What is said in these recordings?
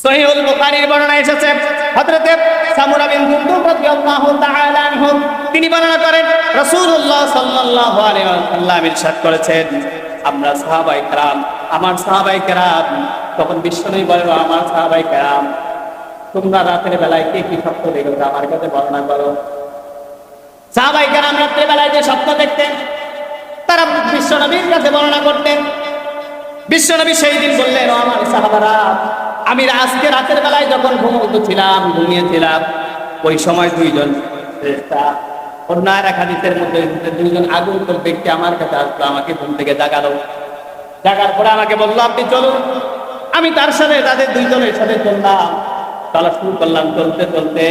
সহিহুল বুখারীর বর্ণনা এসেছে, হযরতে সামুরা বিন জুনদুব রাদিয়াল্লাহু তাআলা আনহু তিনি বর্ণনা করেন, রাসূলুল্লাহ সাল্লাল্লাহু আলাইহি ওয়াসাল্লাম ইরশাদ করেছেন, আমরা সাহাবায়ে কেরাম, আমার সাহাবায়ে কেরাম, তখন বিশ্বনবী বলেন, আমার সাহাবায়ে কেরাম, তোমরা রাতের বেলায় কে কি স্বপ্ন দেখেছো আমার কাছে বর্ণনা করো। সাহাবায়ে কেরাম রাতের বেলায় যে স্বপ্ন দেখতেন তারা বিশ্বনবীর কাছে বর্ণনা করতেন। বিশ্বনবী সেই দিন বললেন, ও আমার সাহাবারা, আমি আজকে রাতের বেলায় যখন ঘুমিয়েছিলাম, ওই সময় দুইজন ফেরেশতা, অন্য এক হাদিসের মধ্যে দুইজন আগুন ব্যক্তি আমার কাছে আসলো, আমাকে ঘুম থেকে জাগালো। জাগার পরে আমাকে বললো, আপনি চলুন। আমি তার সাথে, তাদের দুইজনের সাথে চললাম, চলা শুরু করলাম। চলতে চলতে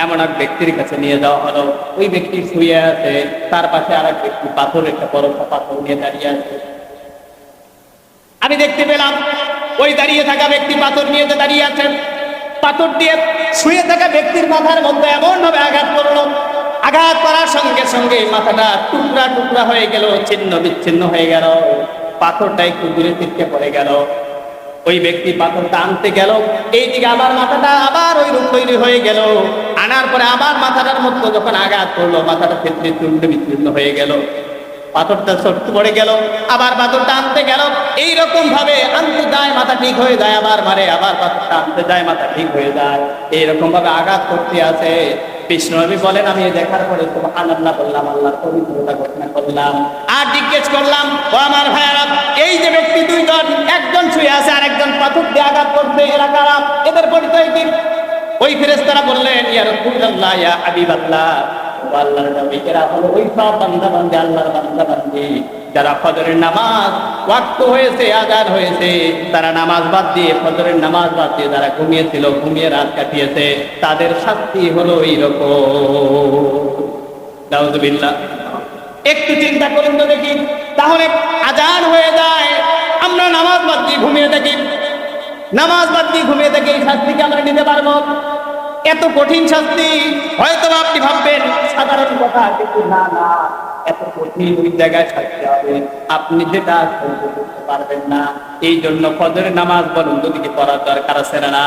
এমন এক ব্যক্তির কাছে নিয়ে যাওয়া হলো। ওই ব্যক্তি শুয়ে আছে, তার পাশে আর এক ব্যক্তি পাথর, একটা বড় পাথর নিয়ে দাঁড়িয়ে আছে। আমি দেখতে পেলাম ওই দাঁড়িয়ে থাকা ব্যক্তি পাথর নিয়ে দাঁড়িয়ে আছেন। পাথর দিয়ে শুয়ে থাকা ব্যক্তির মাথার মধ্যে এমন ভাবে আঘাত করলো, আঘাত করার সঙ্গে সঙ্গে মাথাটা টুকরা টুকরা হয়ে গেল, ছিন্ন বিচ্ছিন্ন হয়ে গেল। পাথরটা একটু দূরে ছিটকে পড়ে গেল। ওই ব্যক্তি পাথরটা আনতে গেল, এইদিকে আবার মাথাটা আবার ওই রূপ তৈরি হয়ে গেল। আনার পরে আবার মাথাটার মধ্যে যখন আঘাত করলো, মাথাটা ক্ষেত্রে চূর্ণ বিচ্ছিন্ন হয়ে গেল। পাথরটা সরতে পড়ে গেল, আবার পাথরটা আনতে গেল, এইরকম ভাবে আনতে যায় মাথা ঠিক হয়ে যায়, আবার মারে, আবার পাথরটা আনতে যায় মাথা ঠিক হয়ে যায়, এইরকম ভাবে আঘাত করতে আছে। বিষ্ণুনবী বলেন, আমি দেখার পরে সুবহানাল্লাহ বললাম, আল্লাহর পবিত্রতা ঘোষণা করলাম, আর জিজ্ঞেস করলাম, ও আমার ভাইয়েরা, এই যে ব্যক্তি দুইজন, একজন শুয়ে আছে আর একজন পাথর দিয়ে আঘাত করছে, এরা কারা, এদের পরিচয় কি? ওই ফেরেশতারা বললেন, ইয়া রাসূলুল্লাহ, ইয়া হাবিবাল্লাহ, আল্লাহর নবী, এরা হলো ওই সব বান্দা-বান্দী, আল্লাহর বান্দা-বান্দী যারা ফজরের নামাজ ওয়াক্ত হয়েছে, আযান হয়েছে, তারা নামাজ বাদ দিয়ে, ফজরের নামাজ বাদ দিয়ে তারা ঘুমিয়েছিল, ঘুমিয়ে রাত কাটিয়েছে, তাদের শাস্তি হলো এইরকম। নাউযুবিল্লাহ। একটু চিন্তা করুন তো দেখি, তাহলে আযান হয়ে যায়, আমরা নামাজ বাদ দিয়ে ঘুমিয়ে থাকি, নামাজ বাদ দিয়ে ঘুমিয়ে থাকি, এই শাস্তিকে আমরা নিতে পারবো? এত কঠিন শাস্তি। হয়তো আপনি ভাববেন সাধারণ কথা, কিন্তু না না, এত কঠিন ওই জায়গায় শাস্তি হবে, আপনি যেটা সহ্য করতে পারবেন না। এই জন্য ফজরের নামাজ বলুন তো দিকে পড়ার দরকার আছে না?